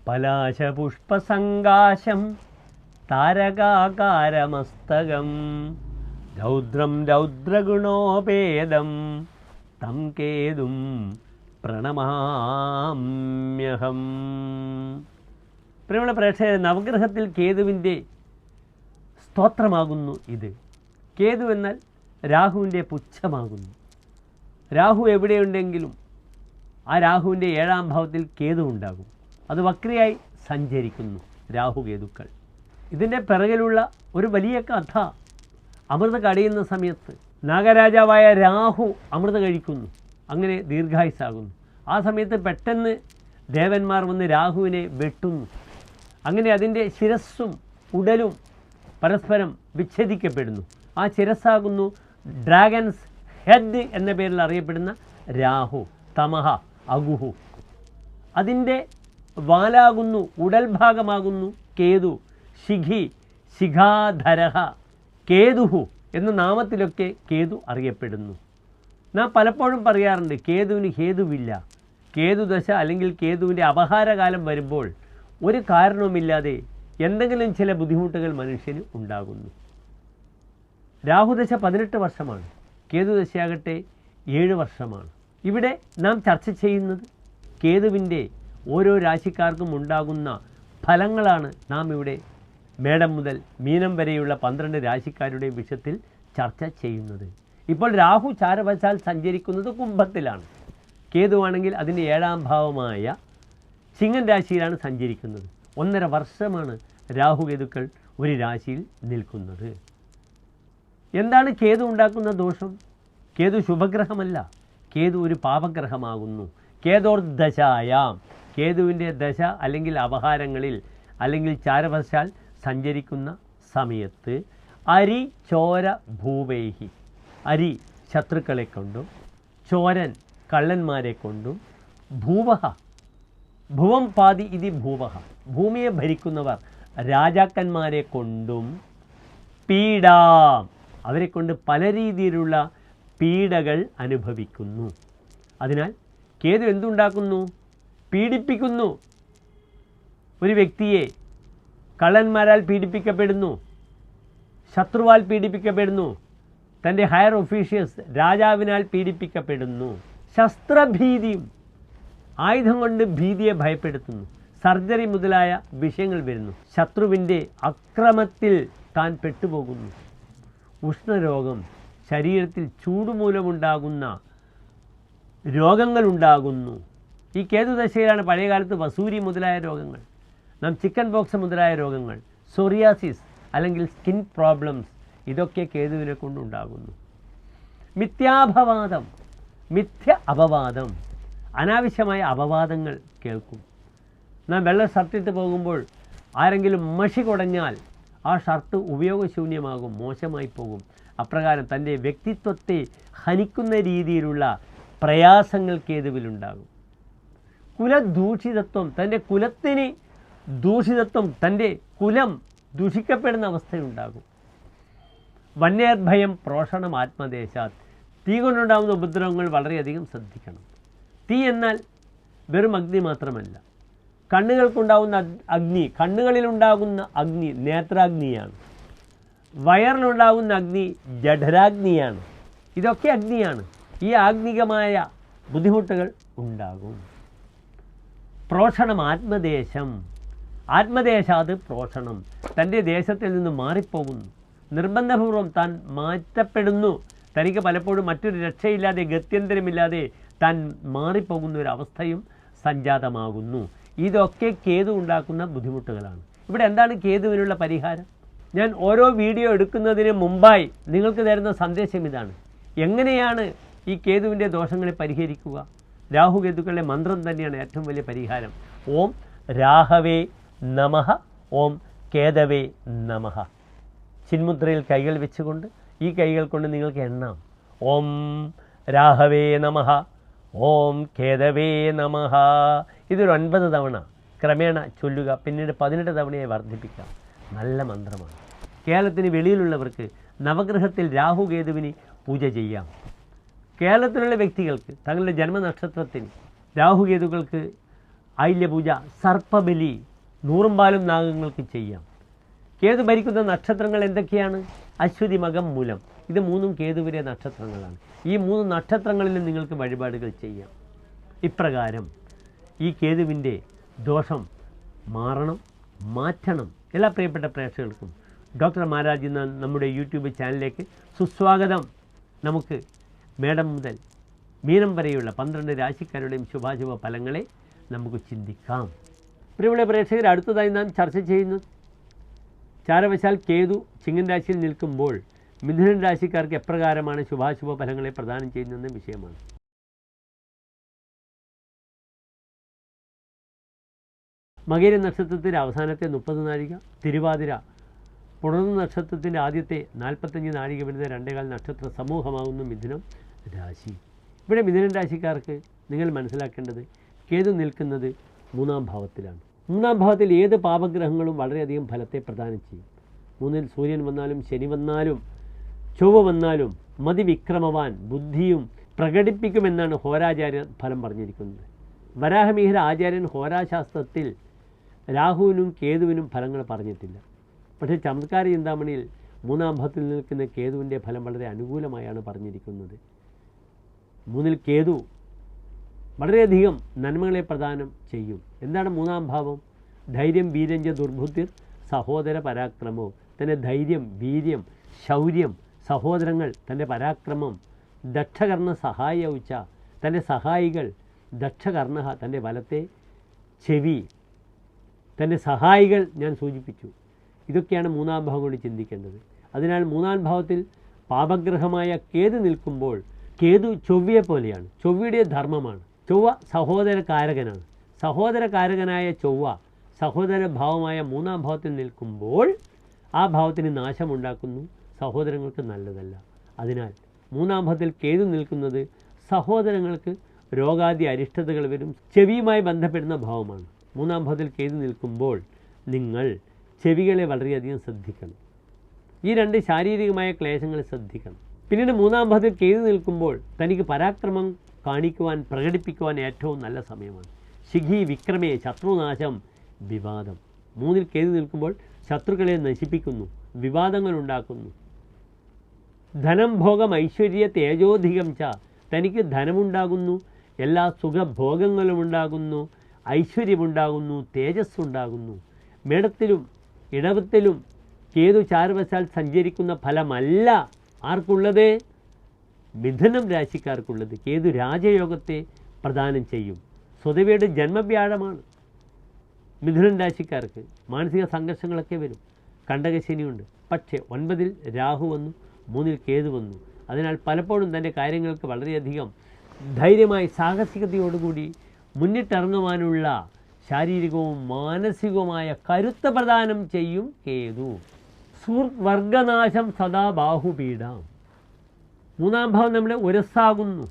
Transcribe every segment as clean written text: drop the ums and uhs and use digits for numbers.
പലാശപുഷ്പസങ്കാശം താരകാകാരമസ്തകം രൗദ്രം രൗദ്രഗുണോപേദം തം കേതും പ്രണമാമ്യഹം. പ്രിയമുള്ള പ്രേക്ഷകരെ, നവഗ്രഹത്തിൽ കേതുവിൻ്റെ സ്തോത്രമാകുന്നു ഇത്. കേതു എന്നാൽ രാഹുവിൻ്റെ പുച്ഛമാകുന്നു. രാഹു എവിടെയുണ്ടെങ്കിലും ആ രാഹുവിൻ്റെ 7ാം ഭാവത്തിൽ കേതു ഉണ്ടാകും. അത് വക്രിയായി സഞ്ചരിക്കുന്നു രാഹുകേതുക്കൾ. ഇതിൻ്റെ പിറകിലുള്ള ഒരു വലിയ കഥ, അമൃത കടിയുന്ന സമയത്ത് നാഗരാജാവായ രാഹു അമൃത കഴിക്കുന്നു, അങ്ങനെ ദീർഘായുസ്സാകുന്നു. ആ സമയത്ത് പെട്ടെന്ന് ദേവന്മാർ വന്ന് രാഹുവിനെ വെട്ടുന്നു. അങ്ങനെ അതിൻ്റെ ശിരസ്സും ഉടലും പരസ്പരം വിച്ഛേദിക്കപ്പെടുന്നു. ആ ശിരസ്സാകുന്നു ഡ്രാഗൻസ് ഹെഡ് എന്ന പേരിൽ അറിയപ്പെടുന്ന രാഹു, തമഹ, അഗുഹു. അതിൻ്റെ വാലാകുന്നു, ഉടൽ ഭാഗമാകുന്നു കേതു, ശിഖി, ശിഖാധരഹ, കേതുഹു എന്ന നാമത്തിലൊക്കെ കേതു അറിയപ്പെടുന്നു. നാം പലപ്പോഴും പറയാറുണ്ട് കേതുവിന് ഹേതുവില്ല. കേതുദശ അല്ലെങ്കിൽ കേതുവിൻ്റെ അപഹാരകാലം വരുമ്പോൾ ഒരു കാരണവുമില്ലാതെ എന്തെങ്കിലും ചില ബുദ്ധിമുട്ടുകൾ മനുഷ്യന് ഉണ്ടാകുന്നു. രാഹുദശ 18 വർഷമാണ്, കേതുദശയാകട്ടെ 7 വർഷമാണ്. ഇവിടെ നാം ചർച്ച ചെയ്യുന്നത് കേതുവിൻ്റെ ഓരോ രാശിക്കാർക്കും ഉണ്ടാകുന്ന ഫലങ്ങളാണ്. നാം ഇവിടെ മേടം മുതൽ മീനം വരെയുള്ള 12 രാശിക്കാരുടെ വിഷയത്തിൽ ചർച്ച ചെയ്യുന്നത്. ഇപ്പോൾ രാഹു ചാരവശാൽ സഞ്ചരിക്കുന്നത് കുംഭത്തിലാണ്. കേതുവാണെങ്കിൽ അതിൻ്റെ 7ാം ഭാവമായ ചിങ്ങൻ രാശിയിലാണ് സഞ്ചരിക്കുന്നത്. 1.5 വർഷമാണ് രാഹുകേതുക്കൾ ഒരു രാശിയിൽ നിൽക്കുന്നത്. എന്താണ് കേതു ഉണ്ടാക്കുന്ന ദോഷം? കേതു ശുഭഗ്രഹമല്ല, കേതു ഒരു പാപഗ്രഹമാകുന്നു. കേതോർദശായാം, കേതുവിൻ്റെ ദശ അല്ലെങ്കിൽ അപഹാരങ്ങളിൽ അല്ലെങ്കിൽ ചാരവശാൽ സഞ്ചരിക്കുന്ന സമയത്ത് അരി ചോര ഭൂവൈഹി, അരി ശത്രുക്കളെ കൊണ്ടും ചോരൻ കള്ളന്മാരെ കൊണ്ടും ഭൂവഹ, ഭുവം പാതി ഇതി ഭൂവഹ, ഭൂമിയെ ഭരിക്കുന്നവർ രാജാക്കന്മാരെ കൊണ്ടും പീഡാം, അവരെ കൊണ്ട് പല രീതിയിലുള്ള പീഡകൾ അനുഭവിക്കുന്നു. അതിനാൽ കേതു എന്തുണ്ടാക്കുന്നു? പീഡിപ്പിക്കുന്നു. ഒരു വ്യക്തിയെ കള്ളന്മാരാൽ പീഡിപ്പിക്കപ്പെടുന്നു, ശത്രുവാൽ പീഡിപ്പിക്കപ്പെടുന്നു, തൻ്റെ ഹയർ ഒഫീഷ്യൽസ് രാജാവിനാൽ പീഡിപ്പിക്കപ്പെടുന്നു. ശസ്ത്രഭീതിയും, ആയുധം കൊണ്ട് ഭീതിയെ ഭയപ്പെടുത്തുന്നു. സർജറി മുതലായ വിഷയങ്ങൾ വരുന്നു. ശത്രുവിൻ്റെ അക്രമത്തിൽ താൻ പെട്ടുപോകുന്നു. ഉഷ്ണരോഗം, ശരീരത്തിൽ ചൂടുമൂലമുണ്ടാകുന്ന രോഗങ്ങളുണ്ടാകുന്നു. ഈ കേതുദശയിലാണ് പഴയകാലത്ത് വസൂരി മുതലായ രോഗങ്ങൾ, നാം ചിക്കൻ ബോക്സ് മുതലായ രോഗങ്ങൾ, സോറിയാസിസ് അല്ലെങ്കിൽ സ്കിൻ പ്രോബ്ലംസ്, ഇതൊക്കെ കേതുവിനെ കൊണ്ടുണ്ടാകുന്നു. മിഥ്യാപവാദം, മിഥ്യ അപവാദം, അനാവശ്യമായ അപവാദങ്ങൾ കേൾക്കും. നാം വെള്ള ഷർട്ടിട്ട് പോകുമ്പോൾ ആരെങ്കിലും മഷി കുടഞ്ഞാൽ ആ ഷർട്ട് ഉപയോഗശൂന്യമാകും, മോശമായി പോകും. അപ്രകാരം തൻ്റെ വ്യക്തിത്വത്തെ ഹനിക്കുന്ന രീതിയിലുള്ള പ്രയാസങ്ങൾ കേതുവിലുണ്ടാകും. കുലദൂഷിതത്വം, തൻ്റെ കുലത്തിന് ദൂഷിതത്വം, തൻ്റെ കുലം ദൂഷിക്കപ്പെടുന്ന അവസ്ഥയുണ്ടാകും. വന്യർഭയം പ്രോഷണം ആത്മദേശാത്, തീ കൊണ്ടുണ്ടാകുന്ന ഉപദ്രവങ്ങൾ വളരെയധികം ശ്രദ്ധിക്കണം. തീ എന്നാൽ വെറും അഗ്നി മാത്രമല്ല, കണ്ണുകൾക്കുണ്ടാകുന്ന അഗ്നി, കണ്ണുകളിലുണ്ടാകുന്ന അഗ്നി നേത്രാഗ്നിയാണ്. വയറിലുണ്ടാകുന്ന അഗ്നി ജഠരാഗ്നിയാണ്. ഇതൊക്കെ അഗ്നിയാണ്. ഈ ആഗ്നികമായ ബുദ്ധിമുട്ടുകൾ ഉണ്ടാകും. പ്രോഷണം ആത്മദേശം, ആത്മദേശാത് പ്രോഷണം, തൻ്റെ ദേശത്തിൽ നിന്ന് മാറിപ്പോകുന്നു. നിർബന്ധപൂർവം താൻ മാറ്റപ്പെടുന്നു. തനിക്ക് പലപ്പോഴും മറ്റൊരു രക്ഷയില്ലാതെ, ഗത്യന്തരമില്ലാതെ താൻ മാറിപ്പോകുന്ന ഒരവസ്ഥയും സംജാതമാകുന്നു. ഇതൊക്കെ കേതു ഉണ്ടാക്കുന്ന ബുദ്ധിമുട്ടുകളാണ്. ഇവിടെ എന്താണ് കേതുവിനുള്ള പരിഹാരം? ഞാൻ ഓരോ വീഡിയോ എടുക്കുന്നതിന് മുമ്പായി നിങ്ങൾക്ക് തരുന്ന സന്ദേശം ഇതാണ്. എങ്ങനെയാണ് ഈ കേതുവിൻ്റെ ദോഷങ്ങളെ പരിഹരിക്കുക? രാഹുകേതുക്കളുടെ മന്ത്രം തന്നെയാണ് ഏറ്റവും വലിയ പരിഹാരം. ഓം രാഹവേ നമഃ, ഓം കേതവേ നമഃ. ചിന്മുദ്രയിൽ കൈകൾ വെച്ചുകൊണ്ട് ഈ കൈകൾ കൊണ്ട് നിങ്ങൾക്ക് എണ്ണാം. ഓം രാഹവേ നമഃ, ഓം കേതവേ നമഃ. ഇതൊരു 9 തവണ ക്രമേണ ചൊല്ലുക. പിന്നീട് 18 തവണയായി വർദ്ധിപ്പിക്കാം. നല്ല മന്ത്രമാണ്. കേരളത്തിന് വെളിയിലുള്ളവർക്ക് നവഗ്രഹത്തിൽ രാഹുകേതുവിന് പൂജ ചെയ്യാം. കേരളത്തിലുള്ള വ്യക്തികൾക്ക് തങ്ങളുടെ ജന്മനക്ഷത്രത്തിന് രാഹുകേതുക്കൾക്ക് ആയില്യപൂജ, സർപ്പബലി, നൂറുംപാലും നാഗങ്ങൾക്ക് ചെയ്യാം. കേതു ഭരിക്കുന്ന നക്ഷത്രങ്ങൾ എന്തൊക്കെയാണ്? അശ്വതി, മകം, മൂലം. ഇത് മൂന്നും കേതുവിലെ നക്ഷത്രങ്ങളാണ്. ഈ 3 നക്ഷത്രങ്ങളിലും നിങ്ങൾക്ക് വഴിപാടുകൾ ചെയ്യാം. ഇപ്രകാരം ഈ കേതുവിൻ്റെ ദോഷം മാറണം, മാറ്റണം. എല്ലാ പ്രിയപ്പെട്ട പ്രേക്ഷകർക്കും ഡോക്ടർ മാരാജ് എന്ന നമ്മുടെ യൂട്യൂബ് ചാനലിലേക്ക് സുസ്വാഗതം. നമുക്ക് മേടം മുതൽ മീനം വരെയുള്ള 12 രാശിക്കാരുടെയും ശുഭാശുഭ ഫലങ്ങളെ നമുക്ക് ചിന്തിക്കാം. പ്രിയമുള്ള പ്രേക്ഷകർ, അടുത്തതായി നാം ചർച്ച ചെയ്യുന്നത് ചാരവശാൽ കേതു ചിങ്ങൻ രാശിയിൽ നിൽക്കുമ്പോൾ മിഥുനൻ രാശിക്കാർക്ക് എപ്രകാരമാണ് ശുഭാശുഭ ഫലങ്ങളെ പ്രദാനം ചെയ്യുന്നതെന്ന വിഷയമാണ്. മകര നക്ഷത്രത്തിൻ്റെ അവസാനത്തെ 30 നാഴിക, തിരുവാതിര പുണർന്ന നക്ഷത്രത്തിൻ്റെ ആദ്യത്തെ 45 നാഴിക വരുന്ന 2.25 നക്ഷത്ര സമൂഹമാകുന്നു മിഥുനം രാശി. ഇവിടെ മിഥുനൻ രാശിക്കാർക്ക് നിങ്ങൾ മനസ്സിലാക്കേണ്ടത് കേതു നിൽക്കുന്നത് 3-ാം ഭാവത്തിലാണ്. 3-ാം ഭാവത്തിൽ ഏത് പാപഗ്രഹങ്ങളും വളരെയധികം ഫലത്തെ പ്രദാനം ചെയ്യും. 3-ൽ സൂര്യൻ വന്നാലും ശനി വന്നാലും ചൊവ്വ വന്നാലും മതിവിക്രമവാൻ ബുദ്ധിയും പ്രകടിപ്പിക്കുമെന്നാണ് ഹോരാചാര്യ ഫലം പറഞ്ഞിരിക്കുന്നത്. വരാഹമിഹിര ആചാര്യൻ ഹോരാശാസ്ത്രത്തിൽ രാഹുവിനും കേതുവിനും ഫലങ്ങൾ പറഞ്ഞിട്ടില്ല. പക്ഷേ ചമത്കാര ചിന്താമണിയിൽ 3-ാം ഭാവത്തിൽ നിൽക്കുന്ന കേതുവിൻ്റെ ഫലം വളരെ അനുകൂലമായാണ് പറഞ്ഞിരിക്കുന്നത്. 3-ൽ കേതു വളരെയധികം നന്മകളെ പ്രദാനം ചെയ്യും. എന്താണ് 3-ാം ഭാവം? ധൈര്യം, വീര്യഞ്ച ദുർബുദ്ധിർ, സഹോദര പരാക്രമോ. തൻ്റെ ധൈര്യം, വീര്യം, ശൗര്യം, സഹോദരങ്ങൾ, തൻ്റെ പരാക്രമം, ദക്ഷകർണ സഹായൗച്ച, തൻ്റെ സഹായികൾ, ദക്ഷകർണ തൻ്റെ വലത്തെ ചെവി, തൻ്റെ സഹായികൾ ഞാൻ സൂചിപ്പിച്ചു. ഇതൊക്കെയാണ് 3-ാം ഭാവം കൊണ്ട് ചിന്തിക്കേണ്ടത്. അതിനാൽ 3-ാം ഭാവത്തിൽ പാപഗ്രഹമായ കേതു നിൽക്കുമ്പോൾ കേതു ചൊവ്വയെ പോലെയാണ്. ചൊവ്വയുടെ ധർമ്മമാണ്. ചൊവ്വ സഹോദരകാരകനാണ്. സഹോദരകാരകനായ ചൊവ്വ സഹോദര ഭാവമായ 3-ാം ഭാവത്തിൽ നിൽക്കുമ്പോൾ ആ ഭാവത്തിന് നാശമുണ്ടാക്കുന്നു, സഹോദരങ്ങൾക്ക് നല്ലതല്ല. അതിനാൽ 3-ാം ഭാവത്തിൽ കേതു നിൽക്കുന്നത് സഹോദരങ്ങൾക്ക് രോഗാദി അരിഷ്ടതകൾ വരും. ചെവിയുമായി ബന്ധപ്പെടുന്ന ഭാവമാണ്. 3-ാം ഭാവത്തിൽ കേതു നിൽക്കുമ്പോൾ നിങ്ങൾ ചെവികളെ വളരെയധികം ശ്രദ്ധിക്കണം. ഈ 2 ശാരീരികമായ ക്ലേശങ്ങളെ ശ്രദ്ധിക്കണം. പിന്നീട് 3-ാം ഭാവത്തിൽ കേതു നിൽക്കുമ്പോൾ തനിക്ക് പരാക്രമം കാണിക്കുവാൻ, പ്രകടിപ്പിക്കുവാൻ ഏറ്റവും നല്ല സമയമാണ്. ശിഖി, വിക്രമേ, ശത്രുനാശം, വിവാദം. 3-ൽ കേതു നിൽക്കുമ്പോൾ ശത്രുക്കളെ നശിപ്പിക്കുന്നു, വിവാദങ്ങൾ ഉണ്ടാക്കുന്നു. ധനം, ഭോഗം, ഐശ്വര്യ, തേജോധികം ച. തനിക്ക് ധനമുണ്ടാകുന്നു, എല്ലാ സുഖഭോഗങ്ങളും ഉണ്ടാകുന്നു, ഐശ്വര്യമുണ്ടാകുന്നു, തേജസ്സുണ്ടാകുന്നു. മേടത്തിലും ഇടവത്തിലും കേതു ചാരവശാൽ സഞ്ചരിക്കുന്ന ഫലമല്ല ആർക്കുള്ളത്? മിഥുനം രാശിക്കാർക്കുള്ളത്. കേതു രാജയോഗത്തെ പ്രദാനം ചെയ്യും. സ്വതവേട് ജന്മവ്യാഴമാണ്. മിഥുനൻ രാശിക്കാർക്ക് മാനസിക സംഘർഷങ്ങളൊക്കെ വരും. കണ്ടകശനിയുണ്ട്. പക്ഷേ 9-ൽ രാഹു വന്നു, 3-ൽ കേതു വന്നു. അതിനാൽ പലപ്പോഴും തൻ്റെ കാര്യങ്ങൾക്ക് വളരെയധികം ധൈര്യമായി സാഹസികതയോടുകൂടി മുന്നിട്ടിറങ്ങുവാനുള്ള ശാരീരികവും മാനസികവുമായ കരുത്ത് പ്രദാനം ചെയ്യും കേതു. സുവർഗനാശം സദാ ബാഹുപീഠം. 3-ാം ഭാവം നമ്മുടെ ഉരസ്സാകുന്നു.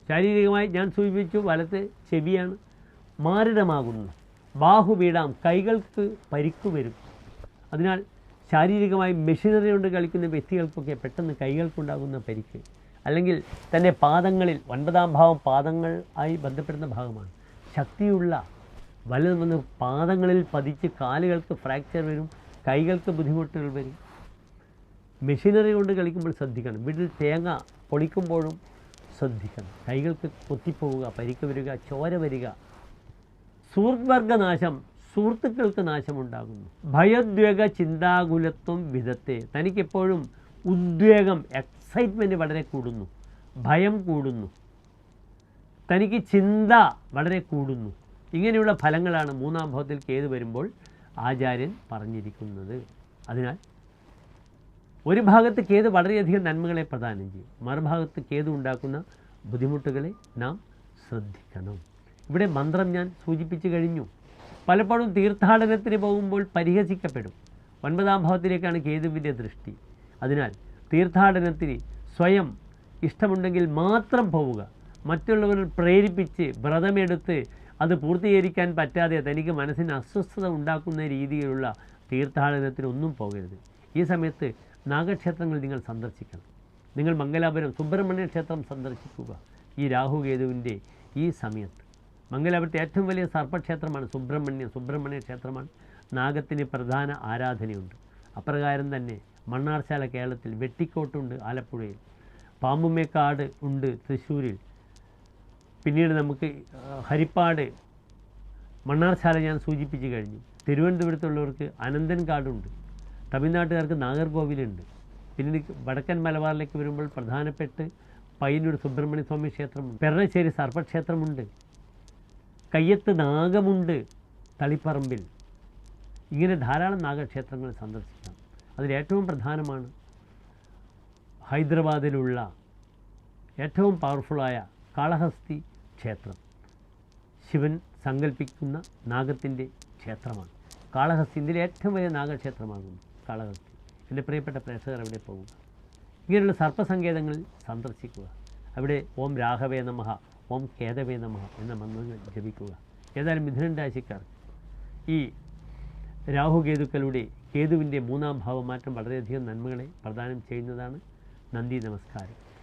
ശാരീരികമായി ഞാൻ സൂചിപ്പിച്ചു, വലത്തെ ചെവിയാണ്. മാരകമാകുന്നു. ബാഹുപീഠം, കൈകൾക്ക് പരിക്കു വരും. അതിനാൽ ശാരീരികമായി മെഷീനറി കൊണ്ട് കളിക്കുന്ന വ്യക്തികൾക്കൊക്കെ പെട്ടെന്ന് കൈകൾക്കുണ്ടാകുന്ന പരിക്ക്, അല്ലെങ്കിൽ തൻ്റെ പാദങ്ങളിൽ, 9-ാം ഭാവം പാദങ്ങൾ ആയി ബന്ധപ്പെടുന്ന ഭാഗമാണ്. ശക്തിയുള്ള വലത് വന്ന് പാദങ്ങളിൽ പതിച്ച് കാലുകൾക്ക് ഫ്രാക്ചർ വരും, കൈകൾക്ക് ബുദ്ധിമുട്ടുകൾ വരും. മെഷീനറി കൊണ്ട് കളിക്കുമ്പോൾ ശ്രദ്ധിക്കണം. വീട്ടിൽ തേങ്ങ പൊളിക്കുമ്പോഴും ശ്രദ്ധിക്കണം. കൈകൾക്ക് പൊത്തിപ്പോവുക, പരിക്ക് വരിക, ചോര വരിക. സുഹൃത്വർഗനാശം, സുഹൃത്തുക്കൾക്ക് നാശമുണ്ടാകുന്നു. ഭയോദ്വേഗ ചിന്താകുലത്വം വിധത്തെ. തനിക്കെപ്പോഴും ഉദ്വേഗം, എക്സൈറ്റ്മെൻറ്റ് വളരെ കൂടുന്നു, ഭയം കൂടുന്നു, തനിക്ക് ചിന്ത വളരെ കൂടുന്നു. ഇങ്ങനെയുള്ള ഫലങ്ങളാണ് 3-ാം ഭാവത്തിൽ കേതു വരുമ്പോൾ ആചാര്യൻ പറഞ്ഞിരിക്കുന്നത്. അതിനാൽ ഒരു ഭാഗത്ത് കേതു വളരെയധികം നന്മകളെ പ്രദാനം ചെയ്യും, മറുഭാഗത്ത് കേതു ഉണ്ടാക്കുന്ന ബുദ്ധിമുട്ടുകളെ നാം ശ്രദ്ധിക്കണം. ഇവിടെ മന്ത്രം ഞാൻ സൂചിപ്പിച്ചു കഴിഞ്ഞു. പലപ്പോഴും തീർത്ഥാടനത്തിന് പോകുമ്പോൾ പരിഹസിക്കപ്പെടും. 9-ാം ഭാവത്തിലേക്കാണ് കേതുവിൻ്റെ ദൃഷ്ടി. അതിനാൽ തീർത്ഥാടനത്തിന് സ്വയം ഇഷ്ടമുണ്ടെങ്കിൽ മാത്രം പോവുക. മറ്റുള്ളവർ പ്രേരിപ്പിച്ച് വ്രതമെടുത്ത് അത് പൂർത്തീകരിക്കാൻ പറ്റാതെ തനിക്ക് മനസ്സിന് അസ്വസ്ഥത ഉണ്ടാക്കുന്ന രീതിയിലുള്ള തീർത്ഥാടനത്തിനൊന്നും പോകരുത്. ഈ സമയത്ത് നാഗക്ഷേത്രങ്ങൾ നിങ്ങൾ സന്ദർശിക്കണം. നിങ്ങൾ മംഗലാപുരം സുബ്രഹ്മണ്യ ക്ഷേത്രം സന്ദർശിക്കുക ഈ രാഹുകേതുവിൻ്റെ ഈ സമയത്ത്. മംഗലാപുരത്തെ ഏറ്റവും വലിയ സർപ്പക്ഷേത്രമാണ് സുബ്രഹ്മണ്യ ക്ഷേത്രമാണ്. നാഗത്തിന് പ്രധാന ആരാധനയുണ്ട്. അപ്രകാരം തന്നെ മണ്ണാർശാല കേരളത്തിൽ, വെട്ടിക്കോട്ടുണ്ട് ആലപ്പുഴയിൽ, പാമ്പുമേക്കാട് ഉണ്ട് തൃശ്ശൂരിൽ, പിന്നീട് നമുക്ക് ഹരിപ്പാട്, മണ്ണാർശാല ഞാൻ സൂചിപ്പിച്ചു കഴിഞ്ഞു. തിരുവനന്തപുരത്തുള്ളവർക്ക് അനന്തൻകാടുണ്ട്, തമിഴ്നാട്ടുകാർക്ക് നാഗർകോവിലുണ്ട്. പിന്നീട് വടക്കൻ മലബാറിലേക്ക് വരുമ്പോൾ പ്രധാനപ്പെട്ട് പയ്യന്നൂർ സുബ്രഹ്മണ്യ സ്വാമി ക്ഷേത്രമുണ്ട്, പെരണശ്ശേരി സർപ്പക്ഷേത്രമുണ്ട്, കയ്യത്ത് നാഗമുണ്ട് തളിപ്പറമ്പിൽ. ഇങ്ങനെ ധാരാളം നാഗക്ഷേത്രങ്ങൾ സന്ദർശിക്കാം. അതിലേറ്റവും പ്രധാനമാണ് ഹൈദരാബാദിലുള്ള ഏറ്റവും പവർഫുള്ളായ കാളഹസ്തി ക്ഷേത്രം. ശിവൻ സങ്കല്പിക്കുന്ന നാഗത്തിൻ്റെ ക്ഷേത്രമാണ് കാളഹസ്തി. ഇന്ത്യയിലെ ഏറ്റവും വലിയ നാഗക്ഷേത്രമാകുന്നു കാളഹസ്തി. എൻ്റെ പ്രിയപ്പെട്ട പ്രേക്ഷകർ അവിടെ പോവുക, ഇങ്ങനെയുള്ള സർപ്പസങ്കേതങ്ങളിൽ സന്ദർശിക്കുക. അവിടെ ഓം രാഘവേ നമഃ, ഓം കേതവേ നമഃ എന്ന മന്ത്രങ്ങൾ ജപിക്കുക. ഏതായാലും മിഥുനൻ രാശിക്കാർ ഈ രാഹുകേതുക്കളുടെ കേതുവിൻ്റെ മൂന്നാം ഭാവമാറ്റം വളരെയധികം നന്മകളെ പ്രദാനം ചെയ്യുന്നതാണ്. നന്ദി, നമസ്കാരം.